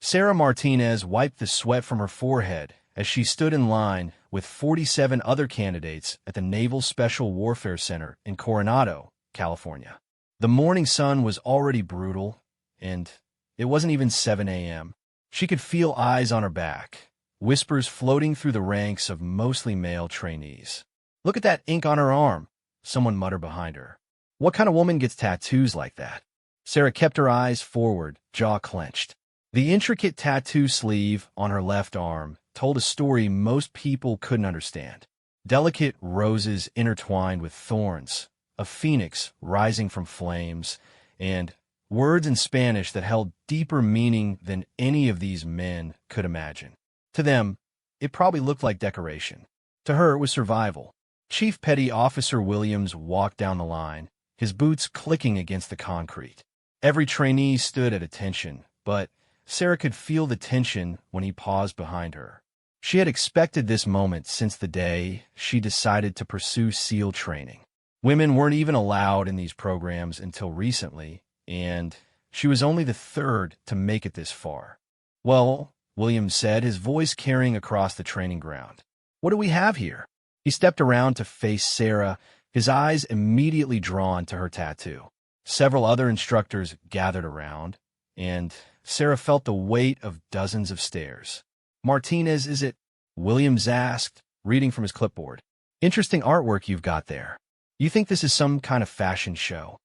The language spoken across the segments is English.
Sarah Martinez wiped the sweat from her forehead as she stood in line with 47 other candidates at the Naval Special Warfare Center in Coronado, California. The morning sun was already brutal, and it wasn't even 7 a.m. She could feel eyes on her back, whispers floating through the ranks of mostly male trainees. "Look at that ink on her arm," someone muttered behind her. "What kind of woman gets tattoos like that?" Sarah kept her eyes forward, jaw clenched. The intricate tattoo sleeve on her left arm told a story most people couldn't understand. Delicate roses intertwined with thorns, a phoenix rising from flames, and words in Spanish that held deeper meaning than any of these men could imagine. To them, it probably looked like decoration. To her, it was survival. Chief Petty Officer Williams walked down the line, his boots clicking against the concrete. Every trainee stood at attention, but Sarah could feel the tension when he paused behind her. She had expected this moment since the day she decided to pursue SEAL training. Women weren't even allowed in these programs until recently, and she was only the third to make it this far. "Well," Williams said, his voice carrying across the training ground, "what do we have here?" He stepped around to face Sarah, his eyes immediately drawn to her tattoo. Several other instructors gathered around, and Sarah felt the weight of dozens of stares. "Martinez, is it?" Williams asked, reading from his clipboard. "Interesting artwork you've got there. You think this is some kind of fashion show?"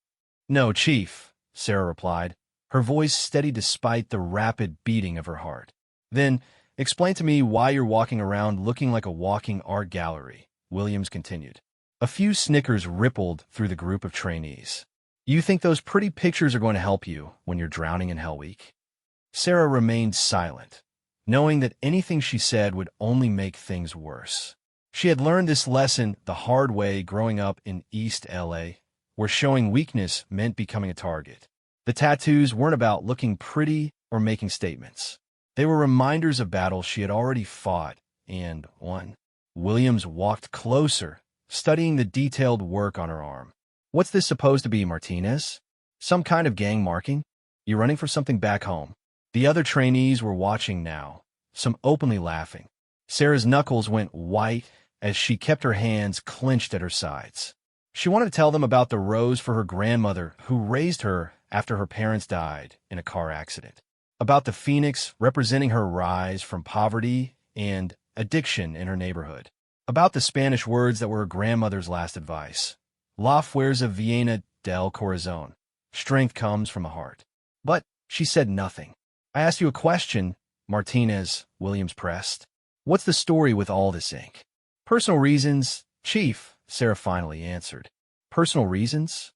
"No, Chief," Sarah replied, her voice steady despite the rapid beating of her heart. "Then explain to me why you're walking around looking like a walking art gallery," Williams continued. A few snickers rippled through the group of trainees. "You think those pretty pictures are going to help you when you're drowning in Hell Week?" Sarah remained silent, knowing that anything she said would only make things worse. She had learned this lesson the hard way growing up in East LA, where showing weakness meant becoming a target. The tattoos weren't about looking pretty or making statements. They were reminders of battles she had already fought and won. Williams walked closer, studying the detailed work on her arm. "What's this supposed to be, Martinez? Some kind of gang marking? You running for something back home?" The other trainees were watching now, some openly laughing. Sarah's knuckles went white as she kept her hands clenched at her sides. She wanted to tell them about the rose for her grandmother who raised her after her parents died in a car accident, about the phoenix representing her rise from poverty and addiction in her neighborhood, about the Spanish words that were her grandmother's last advice. "La fuerza viene del corazón." Strength comes from the heart. But she said nothing. "I asked you a question," Martinez, Williams pressed. "What's the story with all this ink?" "Personal reasons, Chief," Sarah finally answered. "Personal reasons?"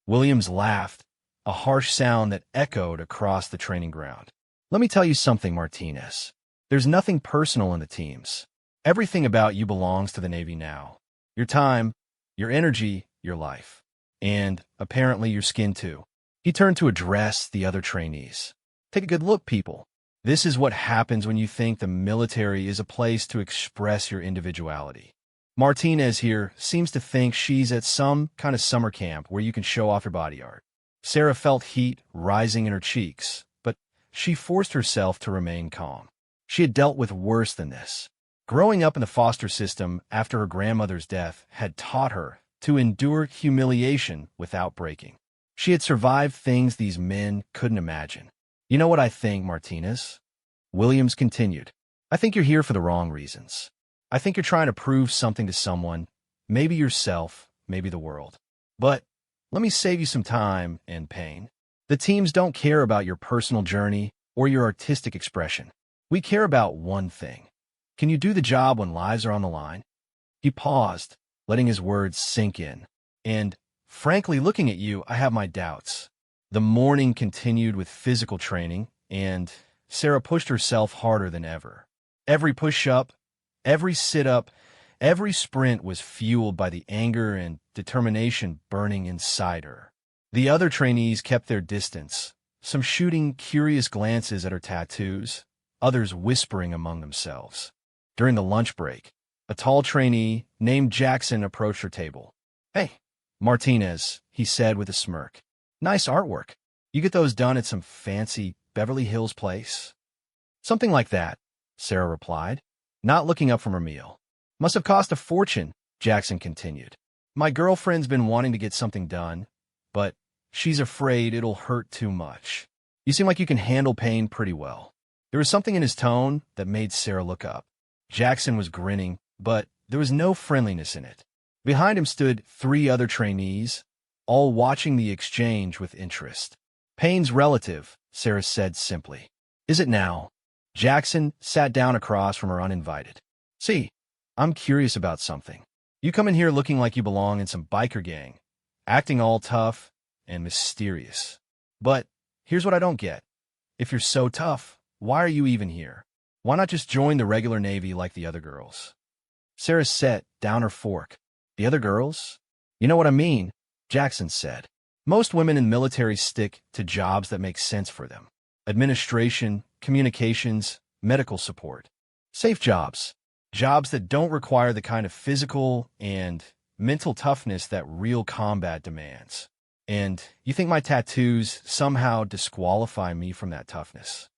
Williams laughed, a harsh sound that echoed across the training ground. "Let me tell you something, Martinez. There's nothing personal in the teams. Everything about you belongs to the Navy now. Your time, your energy, your life. And, apparently, your skin too." He turned to address the other trainees. "Take a good look, people. This is what happens when you think the military is a place to express your individuality. Martinez here seems to think she's at some kind of summer camp where you can show off your body art." Sarah felt heat rising in her cheeks, but she forced herself to remain calm. She had dealt with worse than this. Growing up in the foster system after her grandmother's death had taught her to endure humiliation without breaking. She had survived things these men couldn't imagine. "You know what I think, Martinez?" Williams continued. "I think you're here for the wrong reasons. I think you're trying to prove something to someone, maybe yourself, maybe the world. But let me save you some time and pain. The teams don't care about your personal journey or your artistic expression. We care about one thing. Can you do the job when lives are on the line?" He paused, letting his words sink in. "And, frankly, looking at you, I have my doubts." The morning continued with physical training, and Sarah pushed herself harder than ever. Every push-up, every sit-up, every sprint was fueled by the anger and determination burning inside her. The other trainees kept their distance, some shooting curious glances at her tattoos, others whispering among themselves. During the lunch break, a tall trainee named Jackson approached her table. "Hey, Martinez," he said with a smirk. "Nice artwork. You get those done at some fancy Beverly Hills place?" Something like that, Sarah replied, not looking up from her meal. Must have cost a fortune, Jackson continued. My girlfriend's been wanting to get something done, but she's afraid it'll hurt too much. You seem like you can handle pain pretty well. There was something in his tone that made Sarah look up. Jackson was grinning, but there was no friendliness in it. Behind him stood 3 other trainees, all watching the exchange with interest. Pain's relative, Sarah said simply. Is it now? Jackson sat down across from her uninvited. See, I'm curious about something. You come in here looking like you belong in some biker gang, acting all tough and mysterious. But here's what I don't get. If you're so tough, why are you even here? Why not just join the regular Navy like the other girls? Sarah set down her fork. The other girls? You know what I mean, Jackson said. Most women in the military stick to jobs that make sense for them. Administration, communications, medical support. Safe jobs. Jobs that don't require the kind of physical and mental toughness that real combat demands. And you think my tattoos somehow disqualify me from that toughness?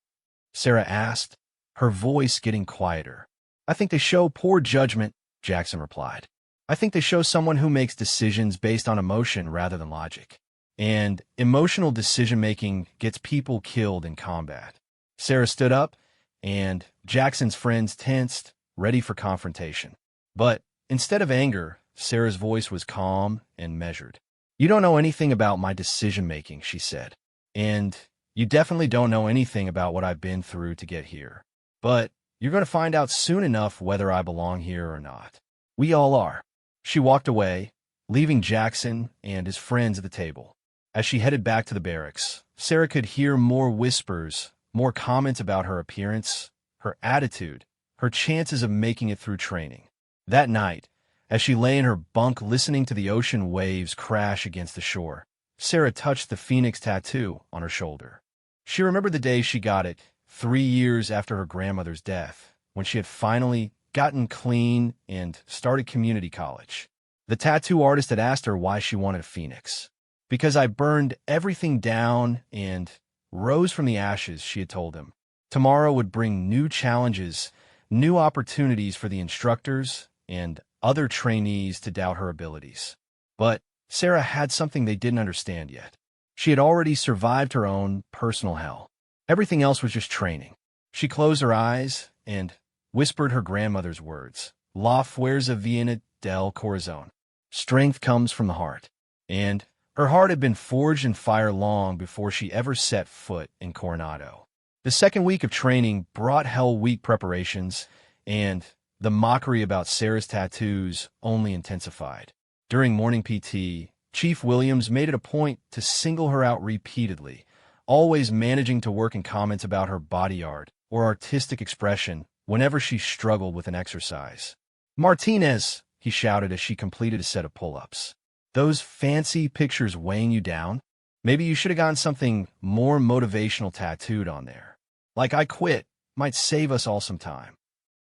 Sarah asked, her voice getting quieter. I think they show poor judgment, Jackson replied. I think they show someone who makes decisions based on emotion rather than logic. And emotional decision-making gets people killed in combat. Sarah stood up, and Jackson's friends tensed, ready for confrontation. But instead of anger, Sarah's voice was calm and measured. You don't know anything about my decision-making, she said. And you definitely don't know anything about what I've been through to get here. But you're going to find out soon enough whether I belong here or not. We all are. She walked away, leaving Jackson and his friends at the table. As she headed back to the barracks, Sarah could hear more whispers, more comments about her appearance, her attitude, her chances of making it through training. That night, as she lay in her bunk listening to the ocean waves crash against the shore, Sarah touched the phoenix tattoo on her shoulder. She remembered the day she got it, 3 years after her grandmother's death, when she had finally gotten clean and started community college. The tattoo artist had asked her why she wanted a phoenix. Because I burned everything down and rose from the ashes, she had told him. Tomorrow would bring new challenges, new opportunities for the instructors and other trainees to doubt her abilities. But Sarah had something they didn't understand yet. She had already survived her own personal hell. Everything else was just training. She closed her eyes and whispered her grandmother's words. La fuerza viene del corazón. Strength comes from the heart. And her heart had been forged in fire long before she ever set foot in Coronado. The second week of training brought Hell Week preparations, and the mockery about Sarah's tattoos only intensified. During morning PT, Chief Williams made it a point to single her out repeatedly, always managing to work in comments about her body art or artistic expression whenever she struggled with an exercise. Martinez, he shouted as she completed a set of pull-ups. Those fancy pictures weighing you down? Maybe you should have gotten something more motivational tattooed on there. Like I quit, might save us all some time.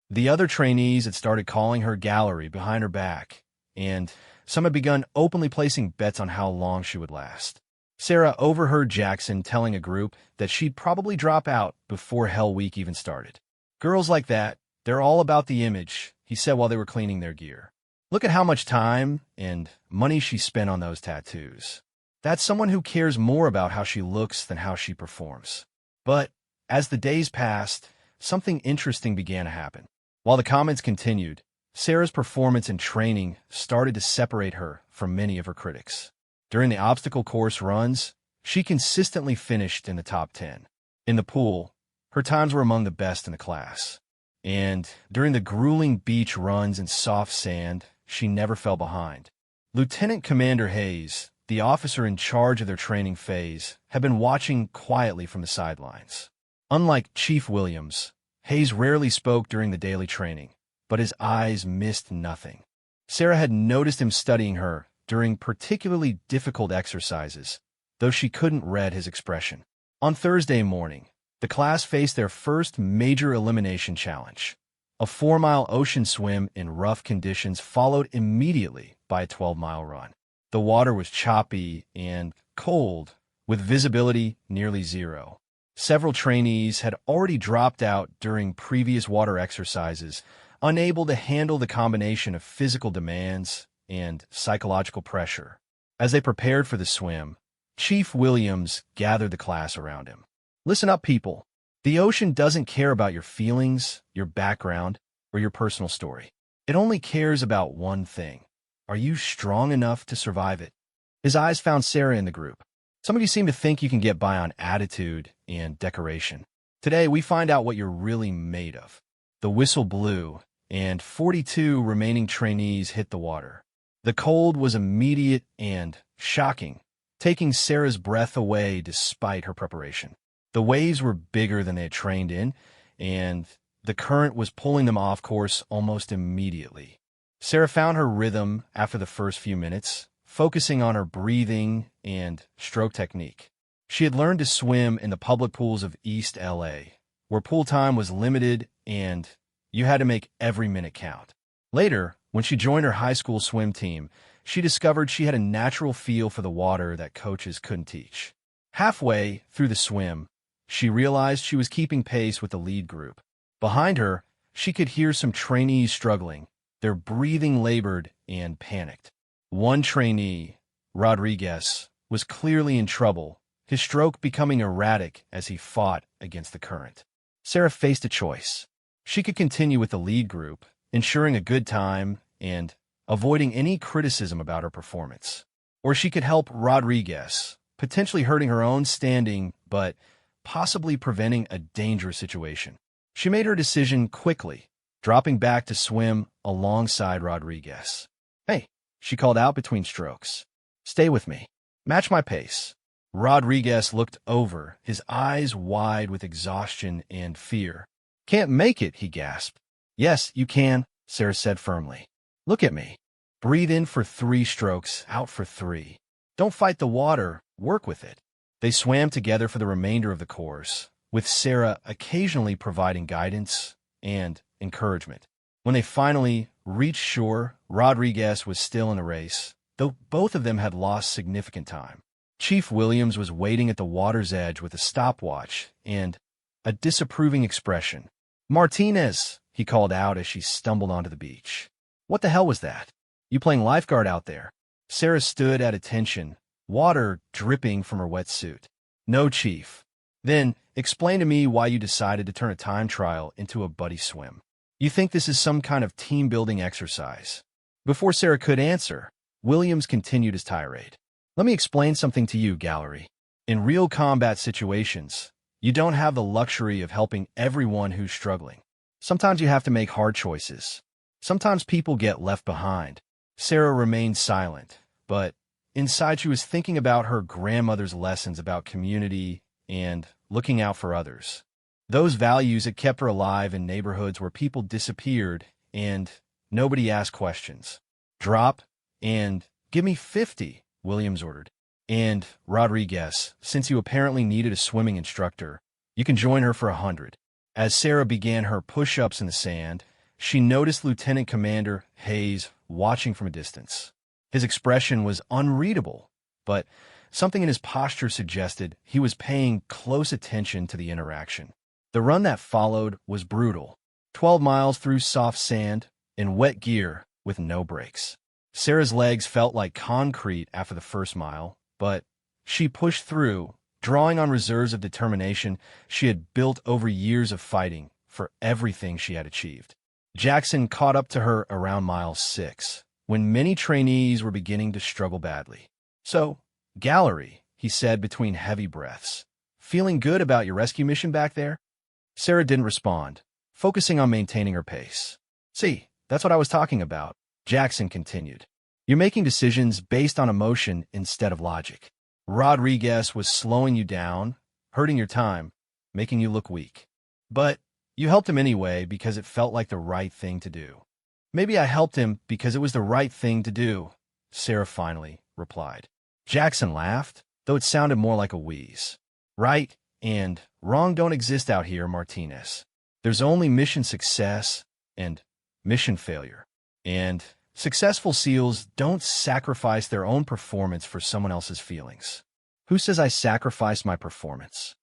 The other trainees had started calling her gallery behind her back, and some had begun openly placing bets on how long she would last. Sarah overheard Jackson telling a group that she'd probably drop out before Hell Week even started. Girls like that, they're all about the image, he said while they were cleaning their gear. Look at how much time and money she spent on those tattoos. That's someone who cares more about how she looks than how she performs. But as the days passed, something interesting began to happen. While the comments continued, Sarah's performance and training started to separate her from many of her critics. During the obstacle course runs, she consistently finished in the top 10. In the pool, her times were among the best in the class. And during the grueling beach runs in soft sand, she never fell behind. Lieutenant Commander Hayes, the officer in charge of their training phase, had been watching quietly from the sidelines. Unlike Chief Williams, Hayes rarely spoke during the daily training, but his eyes missed nothing. Sarah had noticed him studying her during particularly difficult exercises, though she couldn't read his expression. On Thursday morning, the class faced their first major elimination challenge. A 4-mile ocean swim in rough conditions followed immediately by a 12-mile run. The water was choppy and cold, with visibility nearly zero. Several trainees had already dropped out during previous water exercises, unable to handle the combination of physical demands and psychological pressure. As they prepared for the swim, Chief Williams gathered the class around him. Listen up, people. The ocean doesn't care about your feelings, your background, or your personal story. It only cares about one thing. Are you strong enough to survive it? His eyes found Sarah in the group. Some of you seem to think you can get by on attitude and decoration. Today, we find out what you're really made of. The whistle blew, and 42 remaining trainees hit the water. The cold was immediate and shocking, taking Sarah's breath away despite her preparation. The waves were bigger than they had trained in, and the current was pulling them off course almost immediately. Sarah found her rhythm after the first few minutes, focusing on her breathing and stroke technique. She had learned to swim in the public pools of East LA, where pool time was limited and you had to make every minute count. Later, when she joined her high school swim team, she discovered she had a natural feel for the water that coaches couldn't teach. Halfway through the swim, she realized she was keeping pace with the lead group. Behind her, she could hear some trainees struggling, their breathing labored and panicked. One trainee, Rodriguez, was clearly in trouble, his stroke becoming erratic as he fought against the current. Sarah faced a choice. She could continue with the lead group, ensuring a good time and avoiding any criticism about her performance. Or she could help Rodriguez, potentially hurting her own standing but possibly preventing a dangerous situation. She made her decision quickly, dropping back to swim alongside Rodriguez. "Hey," she called out between strokes. "Stay with me. Match my pace." Rodriguez looked over, his eyes wide with exhaustion and fear. "Can't make it," he gasped. "Yes, you can," Sarah said firmly. "Look at me. Breathe in for 3 strokes, out for 3. Don't fight the water, work with it." They swam together for the remainder of the course, with Sarah occasionally providing guidance and encouragement. When they finally reached shore, Rodriguez was still in the race, though both of them had lost significant time. Chief Williams was waiting at the water's edge with a stopwatch and a disapproving expression. "Martinez," he called out as she stumbled onto the beach. "What the hell was that? You playing lifeguard out there?" Sarah stood at attention, water dripping from her wetsuit. "No, Chief." "Then explain to me why you decided to turn a time trial into a buddy swim. You think this is some kind of team-building exercise?" Before Sarah could answer, Williams continued his tirade. "Let me explain something to you, gallery. In real combat situations, you don't have the luxury of helping everyone who's struggling. Sometimes you have to make hard choices. Sometimes people get left behind." Sarah remained silent, but inside she was thinking about her grandmother's lessons about community and looking out for others. Those values had kept her alive in neighborhoods where people disappeared and nobody asked questions. "Drop and give me 50, Williams ordered. "And Rodriguez, since you apparently needed a swimming instructor, you can join her for 100. As Sarah began her push-ups in the sand, she noticed Lieutenant Commander Hayes watching from a distance. His expression was unreadable, but something in his posture suggested he was paying close attention to the interaction. The run that followed was brutal. 12 miles through soft sand, in wet gear, with no brakes. Sarah's legs felt like concrete after the first mile, but she pushed through, drawing on reserves of determination she had built over years of fighting for everything she had achieved. Jackson caught up to her around mile 6, when many trainees were beginning to struggle badly. "So, gallery," he said between heavy breaths, "feeling good about your rescue mission back there?" Sarah didn't respond, focusing on maintaining her pace. "See, that's what I was talking about," Jackson continued. "You're making decisions based on emotion instead of logic. Rodriguez was slowing you down, hurting your time, making you look weak. But you helped him anyway because it felt like the right thing to do." "Maybe I helped him because it was the right thing to do," Sarah finally replied. Jackson laughed, though it sounded more like a wheeze. "Right and wrong don't exist out here, Martinez. There's only mission success and mission failure. And successful SEALs don't sacrifice their own performance for someone else's feelings." "Who says I sacrificed my performance?"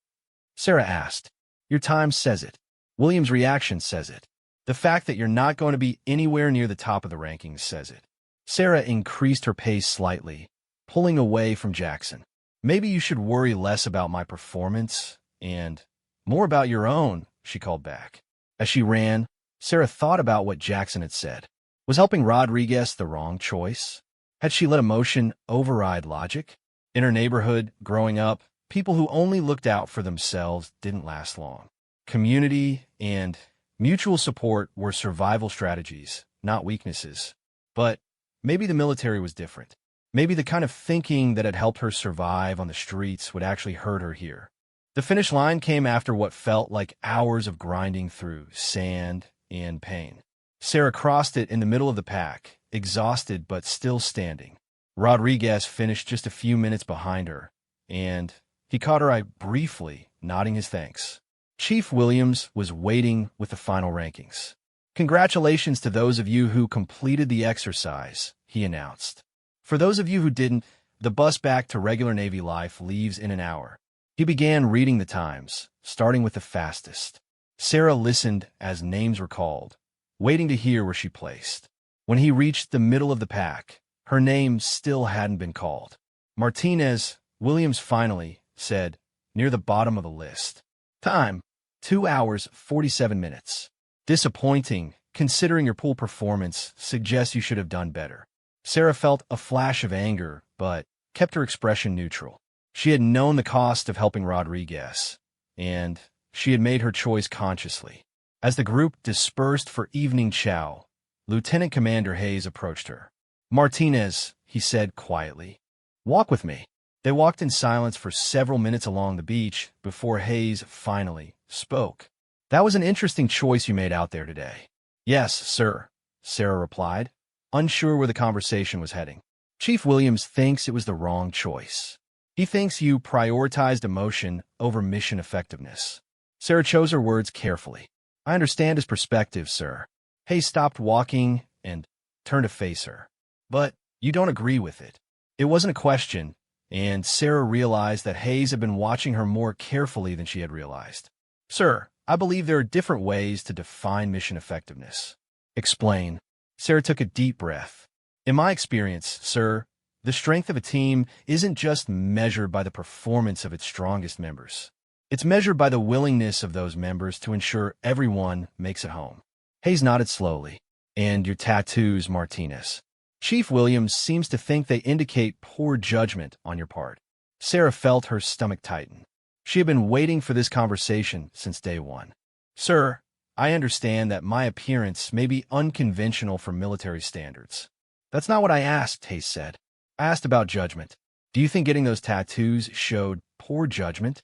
Sarah asked. Your time says it. Williams' reaction says it. The fact that you're not going to be anywhere near the top of the rankings says it. Sarah increased her pace slightly, pulling away from Jackson. Maybe you should worry less about my performance and more about your own, she called back. As she ran, Sarah thought about what Jackson had said. Was helping Rodriguez the wrong choice? Had she let emotion override logic? In her neighborhood, growing up, people who only looked out for themselves didn't last long. Community and mutual support were survival strategies, not weaknesses. But maybe the military was different. Maybe the kind of thinking that had helped her survive on the streets would actually hurt her here. The finish line came after what felt like hours of grinding through sand and pain. Sarah crossed it in the middle of the pack, exhausted but still standing. Rodriguez finished just a few minutes behind her, and he caught her eye briefly, nodding his thanks. Chief Williams was waiting with the final rankings. Congratulations to those of you who completed the exercise, he announced. For those of you who didn't, the bus back to regular Navy life leaves in an hour. He began reading the times, starting with the fastest. Sarah listened as names were called, waiting to hear where she placed. When he reached the middle of the pack, her name still hadn't been called. Martinez, Williams finally said, near the bottom of the list. Time, 2 hours, 47 minutes. Disappointing, considering your pool performance suggests you should have done better. Sarah felt a flash of anger, but kept her expression neutral. She had known the cost of helping Rodriguez, and she had made her choice consciously. As the group dispersed for evening chow, Lieutenant Commander Hayes approached her. Martinez, he said quietly, walk with me. They walked in silence for several minutes along the beach before Hayes finally spoke. That was an interesting choice you made out there today. Yes, sir, Sarah replied, unsure where the conversation was heading. Chief Williams thinks it was the wrong choice. He thinks you prioritized emotion over mission effectiveness. Sarah chose her words carefully. I understand his perspective, sir. Hayes stopped walking and turned to face her. But you don't agree with it. It wasn't a question, and Sarah realized that Hayes had been watching her more carefully than she had realized. Sir, I believe there are different ways to define mission effectiveness. Explain. Sarah took a deep breath. In my experience, sir, the strength of a team isn't just measured by the performance of its strongest members. It's measured by the willingness of those members to ensure everyone makes it home. Hayes nodded slowly. And your tattoos, Martinez. Chief Williams seems to think they indicate poor judgment on your part. Sarah felt her stomach tighten. She had been waiting for this conversation since day one. Sir, I understand that my appearance may be unconventional for military standards. That's not what I asked, Hayes said. I asked about judgment. Do you think getting those tattoos showed poor judgment?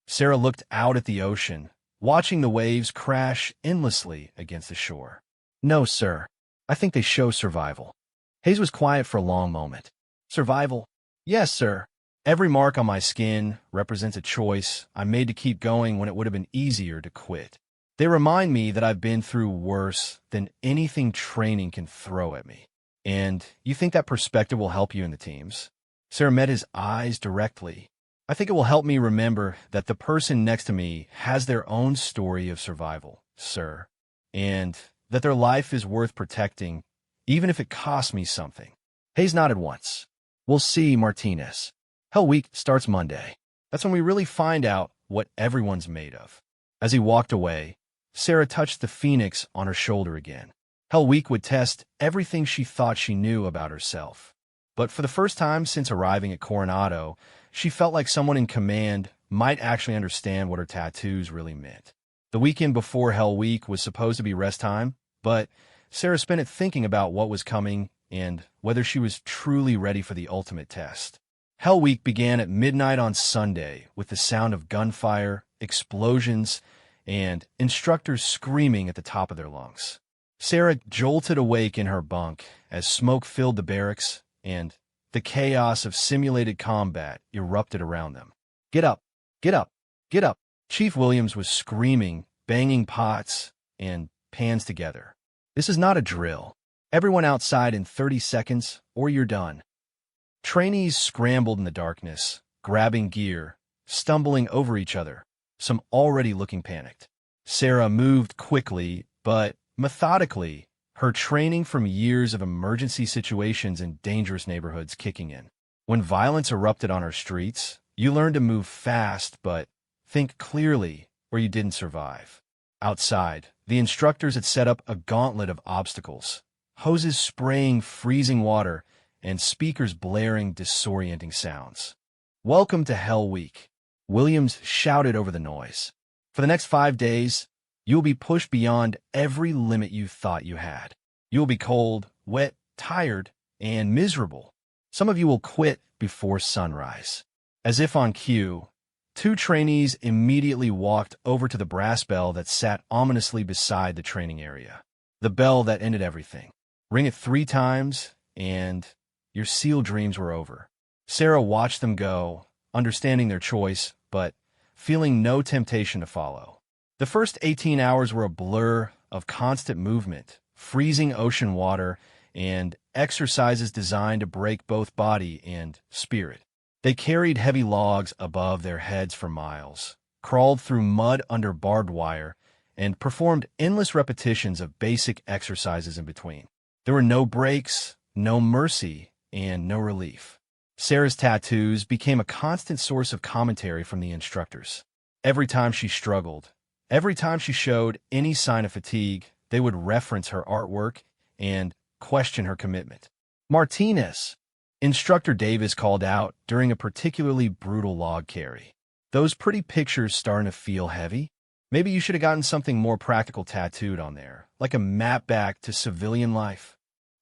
Sarah looked out at the ocean, watching the waves crash endlessly against the shore. No, sir. I think they show survival. Hayes was quiet for a long moment. Survival? Yes, sir. Every mark on my skin represents a choice I made to keep going when it would have been easier to quit. They remind me that I've been through worse than anything training can throw at me. And you think that perspective will help you in the teams? Sarah met his eyes directly. I think it will help me remember that the person next to me has their own story of survival, sir, and that their life is worth protecting, even if it costs me something. Hayes nodded once. We'll see, Martinez. Hell Week starts Monday. That's when we really find out what everyone's made of. As he walked away, Sarah touched the phoenix on her shoulder again. Hell Week would test everything she thought she knew about herself. But for the first time since arriving at Coronado, she felt like someone in command might actually understand what her tattoos really meant. The weekend before Hell Week was supposed to be rest time, but Sarah spent it thinking about what was coming and whether she was truly ready for the ultimate test. Hell Week began at midnight on Sunday with the sound of gunfire, explosions, and instructors screaming at the top of their lungs. Sarah jolted awake in her bunk as smoke filled the barracks and the chaos of simulated combat erupted around them. Get up! Get up! Get up! Chief Williams was screaming, banging pots and pans together. This is not a drill. Everyone outside in 30 seconds, or you're done. Trainees scrambled in the darkness, grabbing gear, stumbling over each other. some already looking panicked. Sarah moved quickly, but methodically, her training from years of emergency situations in dangerous neighborhoods kicking in. When violence erupted on our streets, you learned to move fast, but think clearly where you didn't survive. Outside, the instructors had set up a gauntlet of obstacles, hoses spraying freezing water and speakers blaring disorienting sounds. "Welcome to Hell Week," Williams shouted over the noise. "For the next 5 days, you will be pushed beyond every limit you thought you had. You will be cold, wet, tired, and miserable. Some of you will quit before sunrise." As if on cue, 2 trainees immediately walked over to the brass bell that sat ominously beside the training area. The bell that ended everything. Ring it 3 times, and your SEAL dreams were over. Sarah watched them go, understanding their choice, but feeling no temptation to follow. The first 18 hours were a blur of constant movement, freezing ocean water, and exercises designed to break both body and spirit. They carried heavy logs above their heads for miles, crawled through mud under barbed wire, and performed endless repetitions of basic exercises in between. There were no breaks, no mercy, and no relief. Sarah's tattoos became a constant source of commentary from the instructors. Every time she struggled, every time she showed any sign of fatigue, they would reference her artwork and question her commitment. "Martinez," Instructor Davis called out during a particularly brutal log carry. "Those pretty pictures starting to feel heavy? Maybe you should have gotten something more practical tattooed on there, like a map back to civilian life."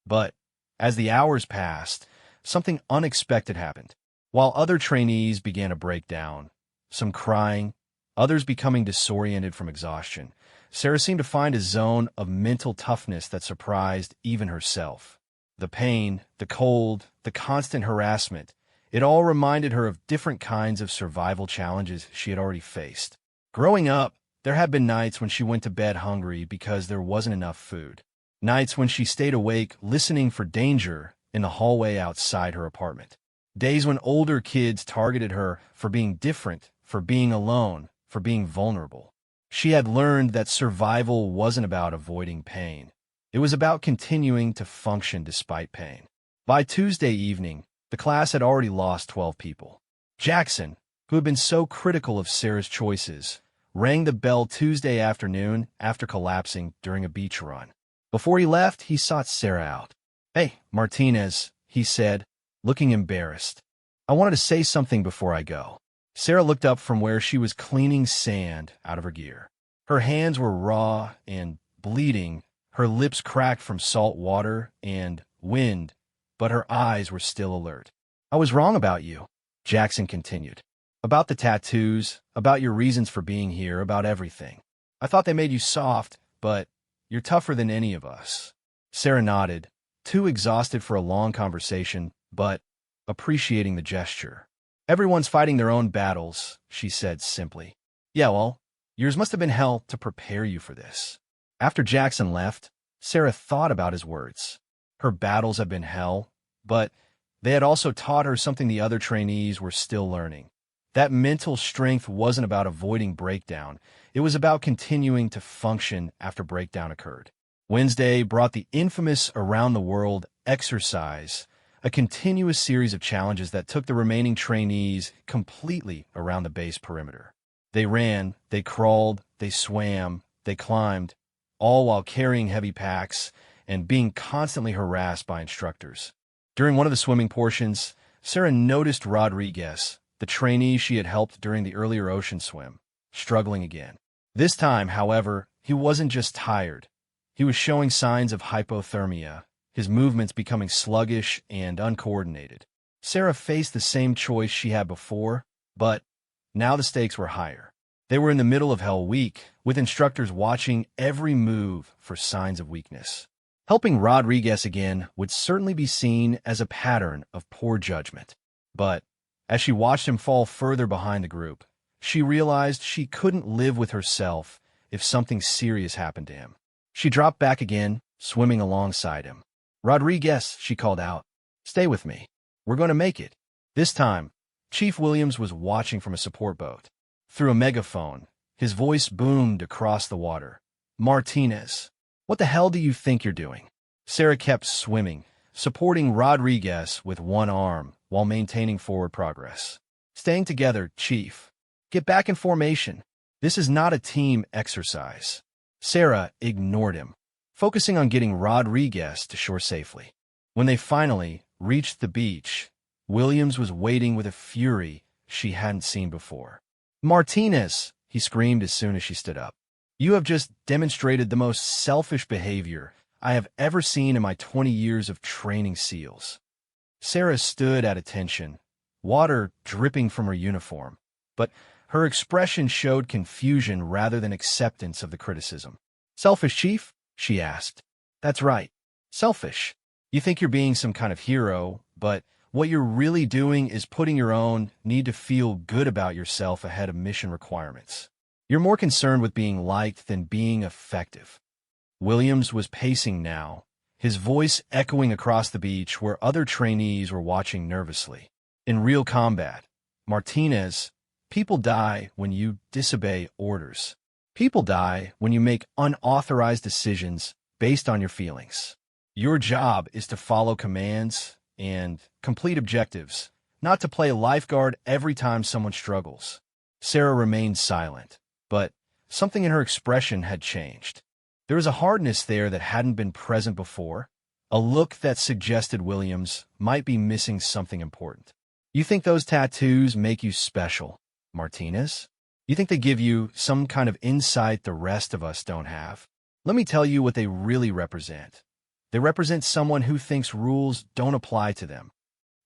But as the hours passed, something unexpected happened. While other trainees began to break down, some crying, others becoming disoriented from exhaustion, Sarah seemed to find a zone of mental toughness that surprised even herself. The pain, the cold, the constant harassment, it all reminded her of different kinds of survival challenges she had already faced. Growing up, there had been nights when she went to bed hungry because there wasn't enough food. Nights when she stayed awake listening for danger in the hallway outside her apartment. Days when older kids targeted her for being different, for being alone, for being vulnerable. She had learned that survival wasn't about avoiding pain. It was about continuing to function despite pain. By Tuesday evening, the class had already lost 12 people. Jackson, who had been so critical of Sarah's choices, rang the bell Tuesday afternoon after collapsing during a beach run. Before he left, he sought Sarah out. "Hey, Martinez," he said, looking embarrassed. "I wanted to say something before I go." Sarah looked up from where she was cleaning sand out of her gear. Her hands were raw and bleeding, her lips cracked from salt water and wind, but her eyes were still alert. "I was wrong about you," Jackson continued. "About the tattoos, about your reasons for being here, about everything. I thought they made you soft, but you're tougher than any of us." Sarah nodded, too exhausted for a long conversation, but appreciating the gesture. "Everyone's fighting their own battles," she said simply. "Yeah, well, yours must have been hell to prepare you for this." After Jackson left, Sarah thought about his words. Her battles had been hell, but they had also taught her something the other trainees were still learning. That mental strength wasn't about avoiding breakdown. It was about continuing to function after breakdown occurred. Wednesday brought the infamous Around the World exercise, a continuous series of challenges that took the remaining trainees completely around the base perimeter. They ran, they crawled, they swam, they climbed, all while carrying heavy packs and being constantly harassed by instructors. During one of the swimming portions, Sarah noticed Rodriguez, the trainee she had helped during the earlier ocean swim, struggling again. This time, however, he wasn't just tired. He was showing signs of hypothermia, his movements becoming sluggish and uncoordinated. Sarah faced the same choice she had before, but now the stakes were higher. They were in the middle of Hell Week, with instructors watching every move for signs of weakness. Helping Rodriguez again would certainly be seen as a pattern of poor judgment. But as she watched him fall further behind the group, she realized she couldn't live with herself if something serious happened to him. She dropped back again, swimming alongside him. "Rodriguez," she called out, "stay with me. We're going to make it." This time, Chief Williams was watching from a support boat. Through a megaphone, His voice boomed across the water. Martinez, what the hell do you think you're doing? Sarah kept swimming, supporting Rodriguez with one arm while maintaining forward progress. Staying together, Chief. Get back in formation. This is not a team exercise. Sarah ignored him, focusing on getting Rodriguez to shore safely. When they finally reached the beach, Williams was waiting with a fury she hadn't seen before. Martinez, he screamed as soon as she stood up. You have just demonstrated the most selfish behavior I have ever seen in my 20 years of training SEALs. Sarah stood at attention, water dripping from her uniform, but her expression showed confusion rather than acceptance of the criticism. Selfish, Chief? She asked. That's right. Selfish. You think you're being some kind of hero, but what you're really doing is putting your own need to feel good about yourself ahead of mission requirements. You're more concerned with being liked than being effective. Williams was pacing now, his voice echoing across the beach where other trainees were watching nervously. In real combat, Martinez, people die when you disobey orders. People die when you make unauthorized decisions based on your feelings. Your job is to follow commands and complete objectives, not to play lifeguard every time someone struggles. Sarah remained silent, but something in her expression had changed. There was a hardness there that hadn't been present before, a look that suggested Williams might be missing something important. You think those tattoos make you special, Martinez? You think they give you some kind of insight the rest of us don't have? Let me tell you what they really represent. They represent someone who thinks rules don't apply to them.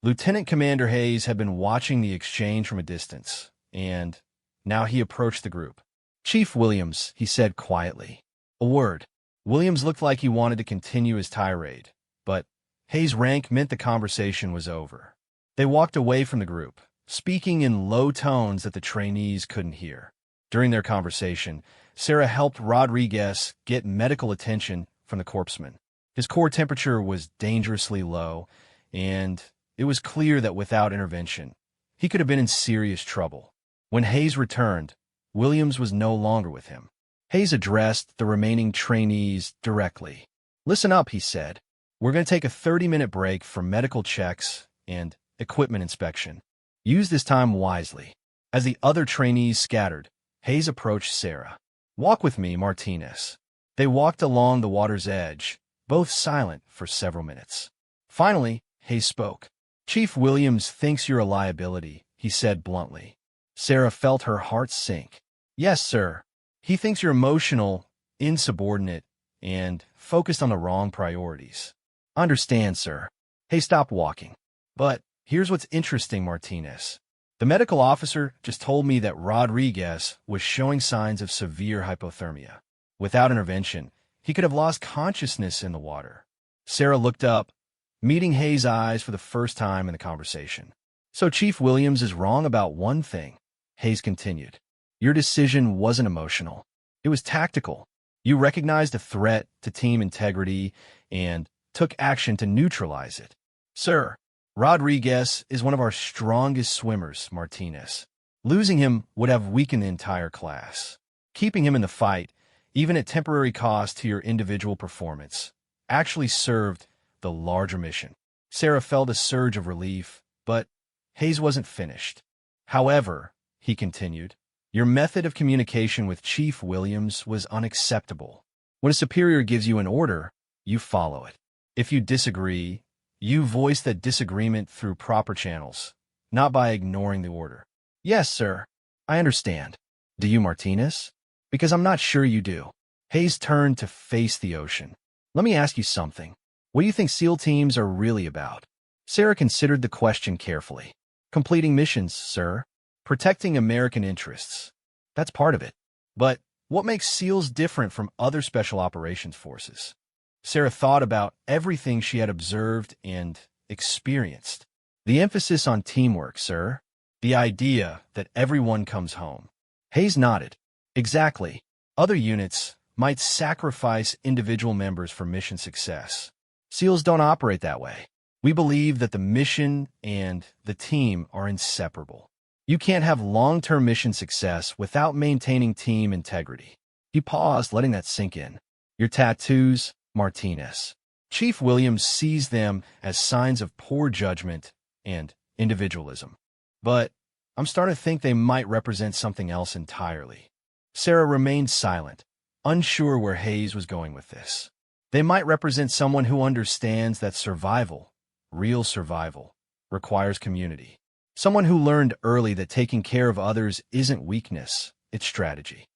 Lieutenant Commander Hayes had been watching the exchange from a distance, and now he approached the group. Chief Williams, he said quietly. A word. Williams looked like he wanted to continue his tirade, but Hayes' rank meant the conversation was over. They walked away from the group, speaking in low tones that the trainees couldn't hear. During their conversation, Sarah helped Rodriguez get medical attention from the corpsman. His core temperature was dangerously low, and it was clear that without intervention, he could have been in serious trouble. When Hayes returned, Williams was no longer with him. Hayes addressed the remaining trainees directly. Listen up, he said. We're going to take a 30-minute break for medical checks and equipment inspection. Use this time wisely. As the other trainees scattered, Hayes approached Sarah. Walk with me, Martinez. They walked along the water's edge, both silent for several minutes. Finally, Hayes spoke. Chief Williams thinks you're a liability, he said bluntly. Sarah felt her heart sink. Yes, sir. He thinks you're emotional, insubordinate, and focused on the wrong priorities. Understand, sir. Hayes stopped walking. But here's what's interesting, Martinez. The medical officer just told me that Rodriguez was showing signs of severe hypothermia. Without intervention, he could have lost consciousness in the water. Sarah looked up, meeting Hayes' eyes for the first time in the conversation. So Chief Williams is wrong about one thing, Hayes continued. Your decision wasn't emotional. It was tactical. You recognized a threat to team integrity and took action to neutralize it. Sir, Rodriguez is one of our strongest swimmers, Martinez. Losing him would have weakened the entire class. Keeping him in the fight, even at temporary cost to your individual performance, actually served the larger mission. Sarah felt a surge of relief, but Hayes wasn't finished. However, he continued, your method of communication with Chief Williams was unacceptable. When a superior gives you an order, you follow it. If you disagree, you voice that disagreement through proper channels, not by ignoring the order. Yes, sir. I understand. Do you, Martinez? Because I'm not sure you do. Hayes turned to face the ocean. Let me ask you something. What do you think SEAL teams are really about? Sarah considered the question carefully. Completing missions, sir. Protecting American interests. That's part of it. But what makes SEALs different from other special operations forces? Sarah thought about everything she had observed and experienced. The emphasis on teamwork, sir. The idea that everyone comes home. Hayes nodded. Exactly. Other units might sacrifice individual members for mission success. SEALs don't operate that way. We believe that the mission and the team are inseparable. You can't have long-term mission success without maintaining team integrity. He paused, letting that sink in. Your tattoos, Martinez. Chief Williams sees them as signs of poor judgment and individualism. But I'm starting to think they might represent something else entirely. Sarah remained silent, unsure where Hayes was going with this. They might represent someone who understands that survival, real survival, requires community. Someone who learned early that taking care of others isn't weakness, it's strategy.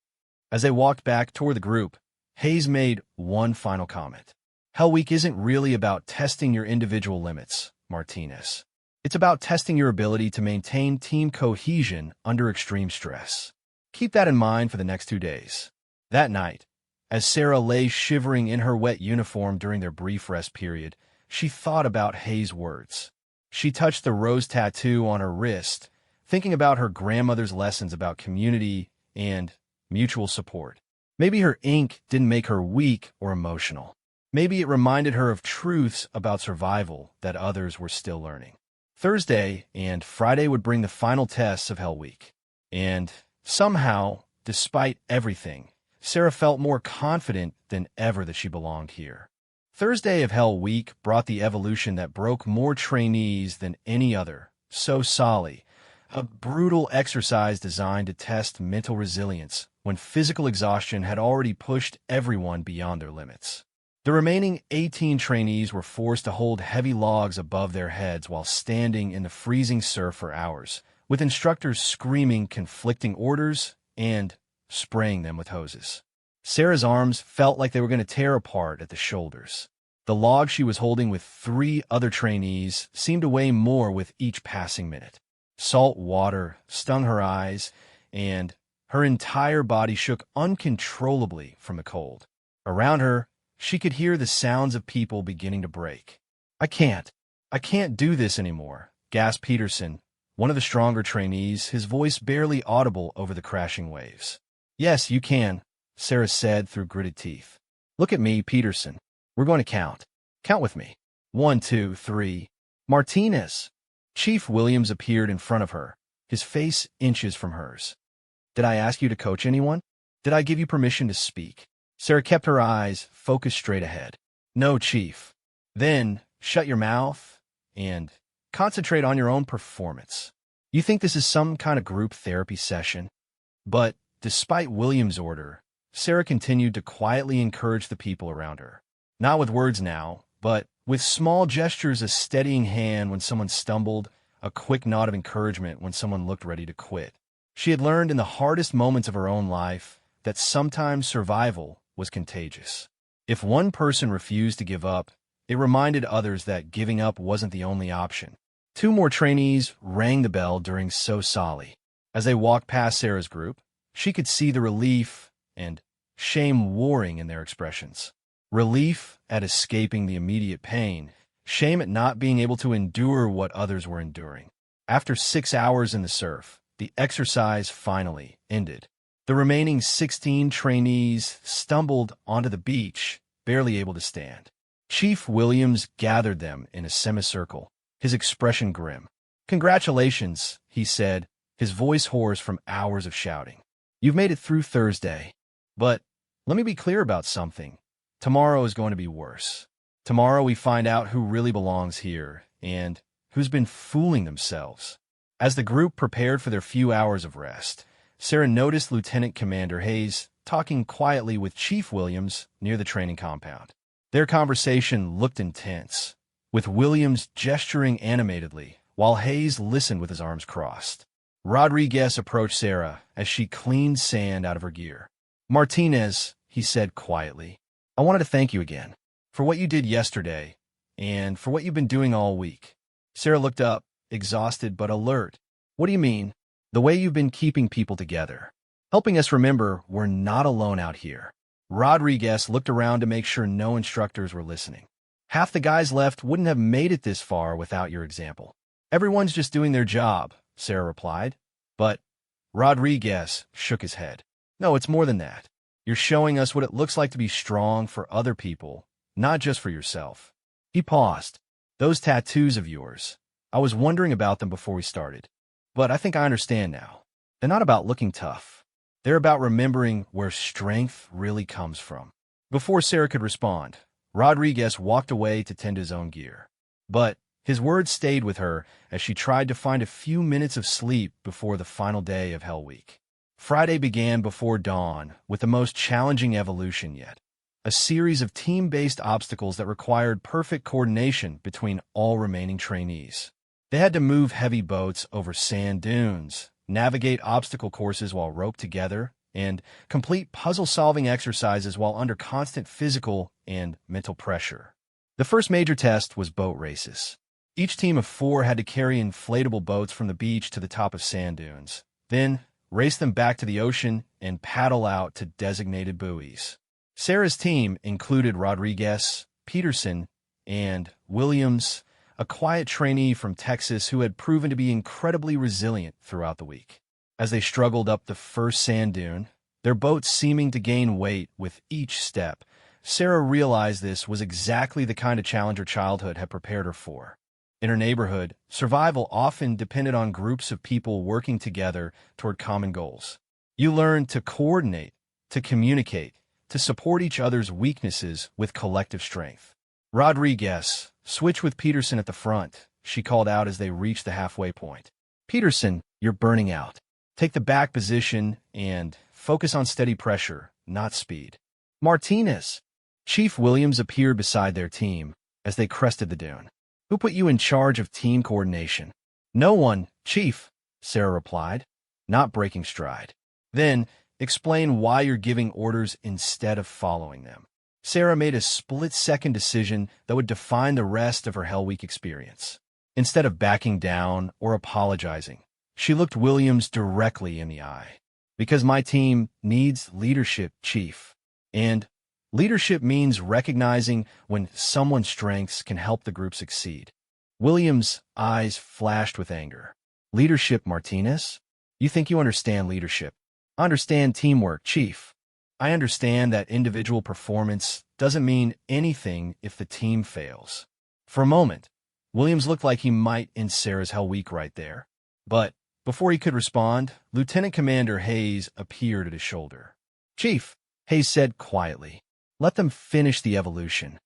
As they walked back toward the group, Hayes made one final comment. Hell Week isn't really about testing your individual limits, Martinez. It's about testing your ability to maintain team cohesion under extreme stress. Keep that in mind for the next 2 days. That night, as Sarah lay shivering in her wet uniform during their brief rest period, she thought about Hayes' words. She touched the rose tattoo on her wrist, thinking about her grandmother's lessons about community and mutual support. Maybe her ink didn't make her weak or emotional. Maybe it reminded her of truths about survival that others were still learning. Thursday and Friday would bring the final tests of Hell Week. And somehow, despite everything, Sarah felt more confident than ever that she belonged here. Thursday of Hell Week brought the evolution that broke more trainees than any other, So Solly, a brutal exercise designed to test mental resilience when physical exhaustion had already pushed everyone beyond their limits. The remaining 18 trainees were forced to hold heavy logs above their heads while standing in the freezing surf for hours, with instructors screaming conflicting orders and spraying them with hoses. Sarah's arms felt like they were going to tear apart at the shoulders. The log she was holding with 3 other trainees seemed to weigh more with each passing minute. Salt water stung her eyes, and her entire body shook uncontrollably from the cold. Around her, she could hear the sounds of people beginning to break. I can't do this anymore," gasped Peterson, one of the stronger trainees, his voice barely audible over the crashing waves. "Yes, you can," Sarah said through gritted teeth. "Look at me, Peterson. We're going to count. Count with me. 1, 2, 3. Martinez." Chief Williams appeared in front of her, his face inches from hers. "Did I ask you to coach anyone? Did I give you permission to speak?" Sarah kept her eyes focused straight ahead. "No, Chief." "Then shut your mouth and concentrate on your own performance. You think this is some kind of group therapy session?" But despite Williams' order, Sarah continued to quietly encourage the people around her. Not with words now, but with small gestures, a steadying hand when someone stumbled, a quick nod of encouragement when someone looked ready to quit. She had learned in the hardest moments of her own life that sometimes survival was contagious. If one person refused to give up, it reminded others that giving up wasn't the only option. 2 more trainees rang the bell during So Solly. As they walked past Sarah's group, she could see the relief and shame warring in their expressions. Relief at escaping the immediate pain, shame at not being able to endure what others were enduring. After 6 hours in the surf, the exercise finally ended. The remaining 16 trainees stumbled onto the beach, barely able to stand. Chief Williams gathered them in a semicircle, his expression grim. "Congratulations," he said, his voice hoarse from hours of shouting. "You've made it through Thursday. But let me be clear about something. Tomorrow is going to be worse. Tomorrow we find out who really belongs here and who's been fooling themselves." As the group prepared for their few hours of rest, Sarah noticed Lieutenant Commander Hayes talking quietly with Chief Williams near the training compound. Their conversation looked intense, with Williams gesturing animatedly while Hayes listened with his arms crossed. Rodriguez approached Sarah as she cleaned sand out of her gear. "Martinez," he said quietly, "I wanted to thank you again for what you did yesterday and for what you've been doing all week." Sarah looked up, exhausted but alert. "What do you mean?" "The way you've been keeping people together, helping us remember we're not alone out here." Rodriguez looked around to make sure no instructors were listening. "Half the guys left wouldn't have made it this far without your example." "Everyone's just doing their job," Sarah replied. "But," Rodriguez shook his head, "no, it's more than that. You're showing us what it looks like to be strong for other people, not just for yourself." He paused. "Those tattoos of yours, I was wondering about them before we started. But I think I understand now. They're not about looking tough. They're about remembering where strength really comes from. Before Sarah could respond, Rodriguez walked away to tend his own gear. But his words stayed with her as she tried to find a few minutes of sleep before the final day of Hell Week. Friday began before dawn with the most challenging evolution yet. A series of team-based obstacles that required perfect coordination between all remaining trainees. They had to move heavy boats over sand dunes, navigate obstacle courses while roped together, and complete puzzle-solving exercises while under constant physical and mental pressure. The first major test was boat races. Each team of 4 had to carry inflatable boats from the beach to the top of sand dunes, then race them back to the ocean and paddle out to designated buoys. Sarah's team included Rodriguez, Peterson, and Williams, a quiet trainee from Texas who had proven to be incredibly resilient throughout the week. As they struggled up the first sand dune, their boats seeming to gain weight with each step, Sarah realized this was exactly the kind of challenge her childhood had prepared her for. In her neighborhood, survival often depended on groups of people working together toward common goals. You learned to coordinate, to communicate, to support each other's weaknesses with collective strength. Rodriguez, switch with Peterson at the front, she called out as they reached the halfway point. Peterson, you're burning out. Take the back position and focus on steady pressure, not speed. Martinez. Chief Williams appeared beside their team as they crested the dune. Who put you in charge of team coordination? No one, Chief, Sarah replied, not breaking stride. Then, explain why you're giving orders instead of following them. Sarah made a split-second decision that would define the rest of her Hell Week experience. Instead of backing down or apologizing, she looked Williams directly in the eye. Because my team needs leadership, Chief. And leadership means recognizing when someone's strengths can help the group succeed. Williams' eyes flashed with anger. Leadership, Martinez? You think you understand leadership? I understand teamwork, Chief. I understand that individual performance doesn't mean anything if the team fails. For a moment, Williams looked like he might end Sarah's Hell Week right there. But before he could respond, Lieutenant Commander Hayes appeared at his shoulder. Chief, Hayes said quietly, let them finish the evolution.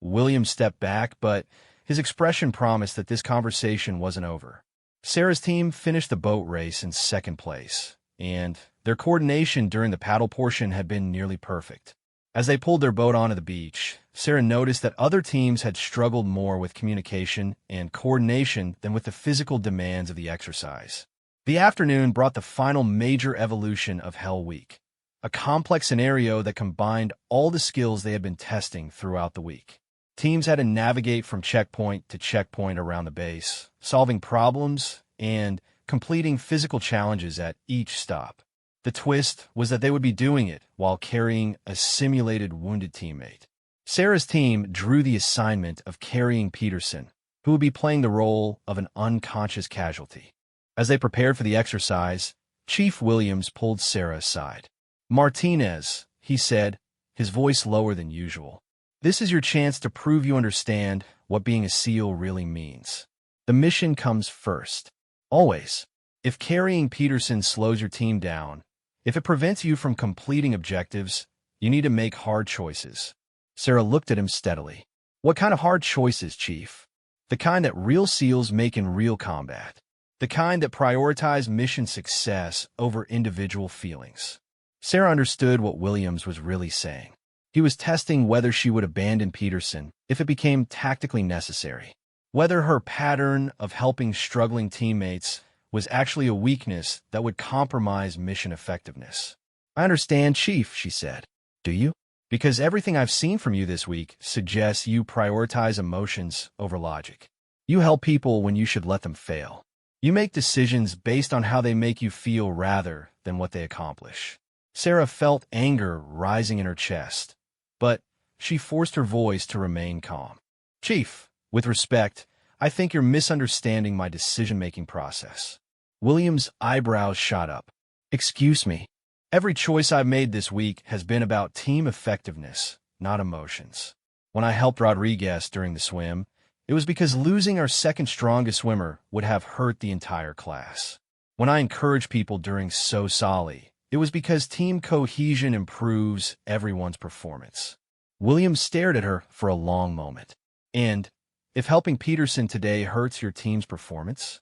Williams stepped back, but his expression promised that this conversation wasn't over. Sarah's team finished the boat race in second place, and their coordination during the paddle portion had been nearly perfect. As they pulled their boat onto the beach, Sarah noticed that other teams had struggled more with communication and coordination than with the physical demands of the exercise. The afternoon brought the final major evolution of Hell Week, a complex scenario that combined all the skills they had been testing throughout the week. Teams had to navigate from checkpoint to checkpoint around the base, solving problems and completing physical challenges at each stop. The twist was that they would be doing it while carrying a simulated wounded teammate. Sarah's team drew the assignment of carrying Peterson, who would be playing the role of an unconscious casualty. As they prepared for the exercise, Chief Williams pulled Sarah aside. Martinez, he said, his voice lower than usual. This is your chance to prove you understand what being a SEAL really means. The mission comes first. Always. If carrying Peterson slows your team down, if it prevents you from completing objectives, you need to make hard choices. Sarah looked at him steadily. What kind of hard choices, Chief? The kind that real SEALs make in real combat. The kind that prioritize mission success over individual feelings. Sarah understood what Williams was really saying. He was testing whether she would abandon Peterson if it became tactically necessary. Whether her pattern of helping struggling teammates was actually a weakness that would compromise mission effectiveness. I understand, Chief, she said. Do you? Because everything I've seen from you this week suggests you prioritize emotions over logic. You help people when you should let them fail. You make decisions based on how they make you feel rather than what they accomplish. Sarah felt anger rising in her chest, but she forced her voice to remain calm. Chief, with respect, I think you're misunderstanding my decision-making process. Williams' eyebrows shot up. Excuse me. Every choice I've made this week has been about team effectiveness, not emotions. When I helped Rodriguez during the swim, it was because losing our second strongest swimmer would have hurt the entire class. When I encourage people during So Solly, it was because team cohesion improves everyone's performance. Williams stared at her for a long moment. And if helping Peterson today hurts your team's performance?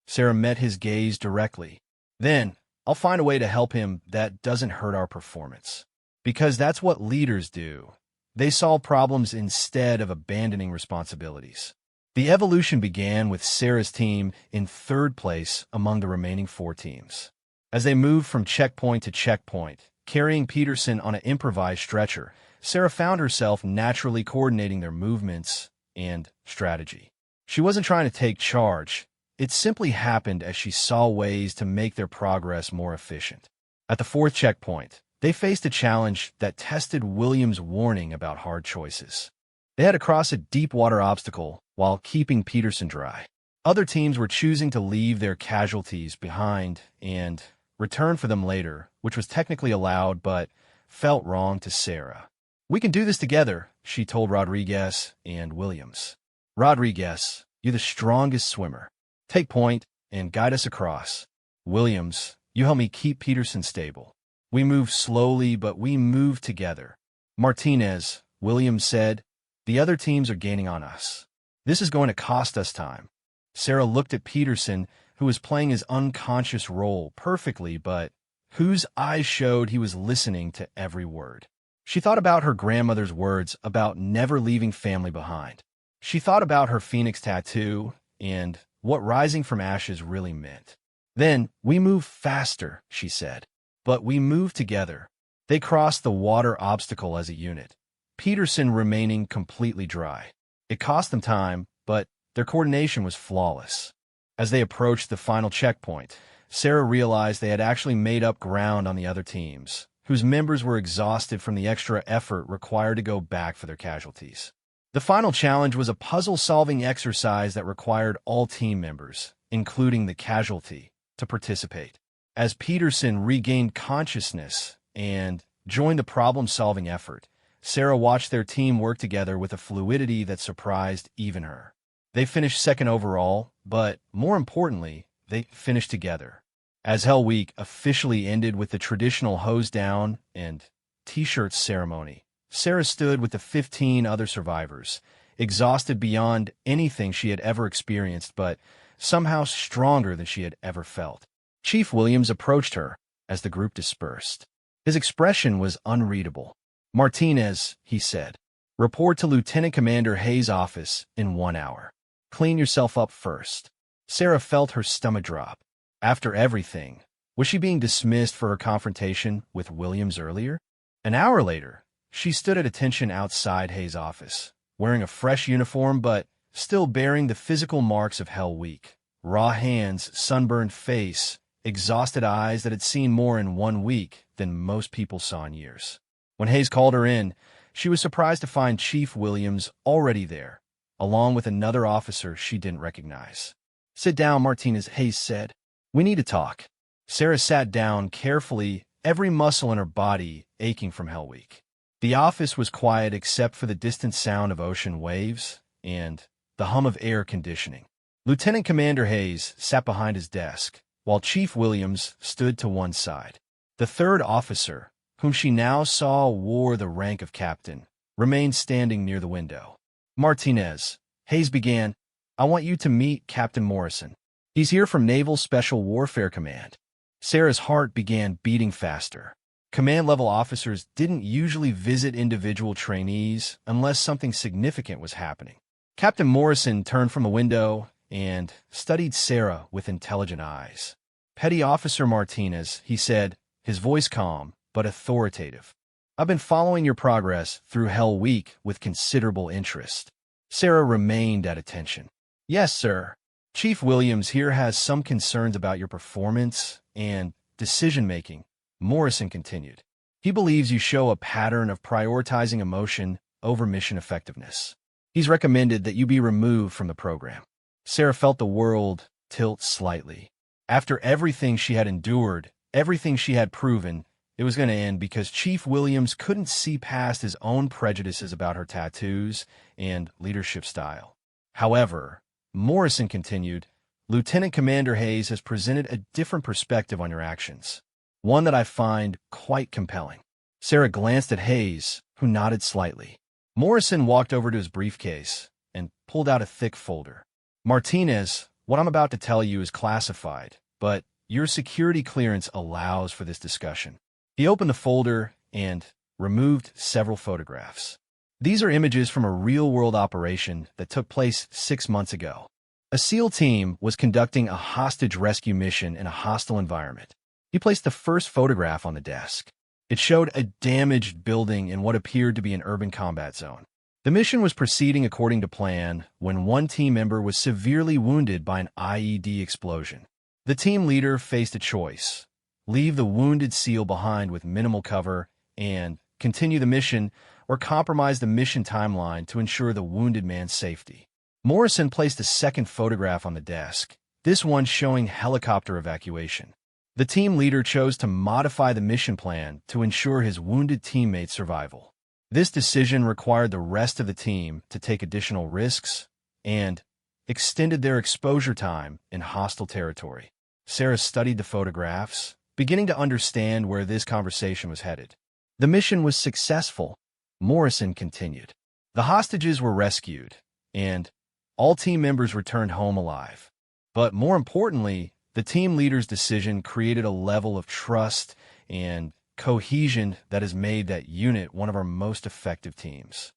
Sarah met his gaze directly. Then, I'll find a way to help him that doesn't hurt our performance. Because that's what leaders do. They solve problems instead of abandoning responsibilities. The evolution began with Sarah's team in third place among the remaining 4 teams. As they moved from checkpoint to checkpoint, carrying Peterson on an improvised stretcher, Sarah found herself naturally coordinating their movements and strategy. She wasn't trying to take charge. It simply happened as she saw ways to make their progress more efficient. At the 4th checkpoint, they faced a challenge that tested Williams' warning about hard choices. They had to cross a deep-water obstacle while keeping Peterson dry. Other teams were choosing to leave their casualties behind and return for them later, which was technically allowed but felt wrong to Sarah. "We can do this together," she told Rodriguez and Williams. "Rodriguez, you're the strongest swimmer. Take point and guide us across. Williams, you help me keep Peterson stable. We move slowly, but we move together." "Martinez," Williams said, "the other teams are gaining on us. This is going to cost us time." Sarah looked at Peterson, who was playing his unconscious role perfectly, but whose eyes showed he was listening to every word. She thought about her grandmother's words about never leaving family behind. She thought about her phoenix tattoo and what rising from ashes really meant. "Then we move faster," she said. "But we move together." They crossed the water obstacle as a unit, Peterson remaining completely dry. It cost them time, but their coordination was flawless. As they approached the final checkpoint, Sarah realized they had actually made up ground on the other teams, whose members were exhausted from the extra effort required to go back for their casualties. The final challenge was a puzzle-solving exercise that required all team members, including the casualty, to participate. As Peterson regained consciousness and joined the problem-solving effort, Sarah watched their team work together with a fluidity that surprised even her. They finished second overall, but more importantly, they finished together. As Hell Week officially ended with the traditional hose down and t-shirt ceremony, Sarah stood with the 15 other survivors, exhausted beyond anything she had ever experienced, but somehow stronger than she had ever felt. Chief Williams approached her as the group dispersed. His expression was unreadable. "Martinez," he said, "report to Lieutenant Commander Hayes' office in 1 hour. Clean yourself up first." Sarah felt her stomach drop. After everything, was she being dismissed for her confrontation with Williams earlier? An hour later, she stood at attention outside Hayes' office, wearing a fresh uniform but still bearing the physical marks of Hell Week. Raw hands, sunburned face, exhausted eyes that had seen more in 1 week than most people saw in years. When Hayes called her in, she was surprised to find Chief Williams already there, along with another officer she didn't recognize. "Sit down," Martinez, Hayes said. "We need to talk." Sarah sat down carefully, every muscle in her body aching from Hell Week. The office was quiet except for the distant sound of ocean waves and the hum of air conditioning. Lieutenant Commander Hayes sat behind his desk, while Chief Williams stood to one side. The third officer, whom she now saw wore the rank of captain, remained standing near the window. "Martinez," Hayes began, "I want you to meet Captain Morrison. He's here from Naval Special Warfare Command." Sarah's heart began beating faster. Command-level officers didn't usually visit individual trainees unless something significant was happening. Captain Morrison turned from the window and studied Sarah with intelligent eyes. "Petty Officer Martinez," he said, his voice calm but authoritative. "I've been following your progress through Hell Week with considerable interest." Sarah remained at attention. "Yes, sir. Chief Williams here has some concerns about your performance and decision-making," Morrison continued. "He believes you show a pattern of prioritizing emotion over mission effectiveness. He's recommended that you be removed from the program." Sarah felt the world tilt slightly. After everything she had endured, everything she had proven, it was going to end because Chief Williams couldn't see past his own prejudices about her tattoos and leadership style. However, Morrison continued, Lieutenant Commander Hayes has presented a different perspective on your actions, one that I find quite compelling. Sarah glanced at Hayes, who nodded slightly. Morrison walked over to his briefcase and pulled out a thick folder. Martinez, what I'm about to tell you is classified, but your security clearance allows for this discussion. He opened the folder and removed several photographs. These are images from a real-world operation that took place 6 months ago. A SEAL team was conducting a hostage rescue mission in a hostile environment. He placed the first photograph on the desk. It showed a damaged building in what appeared to be an urban combat zone. The mission was proceeding according to plan when one team member was severely wounded by an IED explosion. The team leader faced a choice: leave the wounded SEAL behind with minimal cover and continue the mission, or compromise the mission timeline to ensure the wounded man's safety. Morrison placed a second photograph on the desk, this one showing helicopter evacuation. The team leader chose to modify the mission plan to ensure his wounded teammate's survival. This decision required the rest of the team to take additional risks and extended their exposure time in hostile territory. Sarah studied the photographs, beginning to understand where this conversation was headed. The mission was successful, Morrison continued. The hostages were rescued, and all team members returned home alive. But more importantly, the team leader's decision created a level of trust and cohesion that has made that unit one of our most effective teams.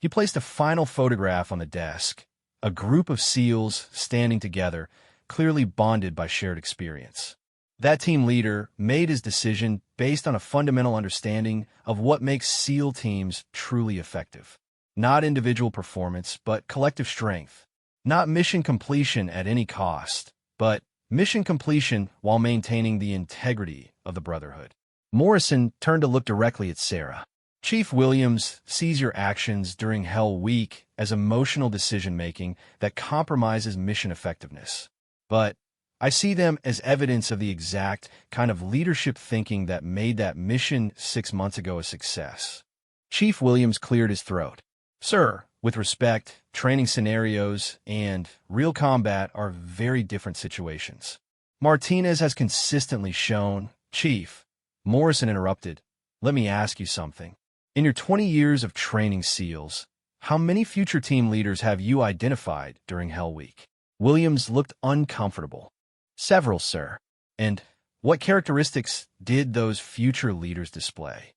He placed a final photograph on the desk, a group of SEALs standing together, clearly bonded by shared experience. That team leader made his decision based on a fundamental understanding of what makes SEAL teams truly effective. Not individual performance, but collective strength. Not mission completion at any cost, but mission completion while maintaining the integrity of the Brotherhood. Morrison turned to look directly at Sarah. Chief Williams sees your actions during Hell Week as emotional decision-making that compromises mission effectiveness. But I see them as evidence of the exact kind of leadership thinking that made that mission 6 months ago a success. Chief Williams cleared his throat. Sir, with respect, training scenarios and real combat are very different situations. Martinez has consistently shown... Chief, Morrison interrupted. Let me ask you something. In your 20 years of training SEALs, how many future team leaders have you identified during Hell Week? Williams looked uncomfortable. Several, sir. And what characteristics did those future leaders display?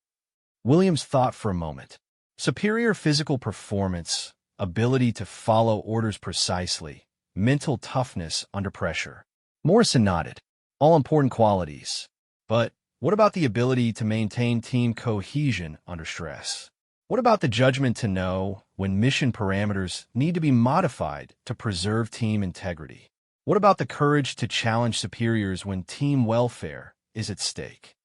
Williams thought for a moment. Superior physical performance, ability to follow orders precisely, mental toughness under pressure. Morrison nodded. All important qualities. But what about the ability to maintain team cohesion under stress? What about the judgment to know when mission parameters need to be modified to preserve team integrity? What about the courage to challenge superiors when team welfare is at stake?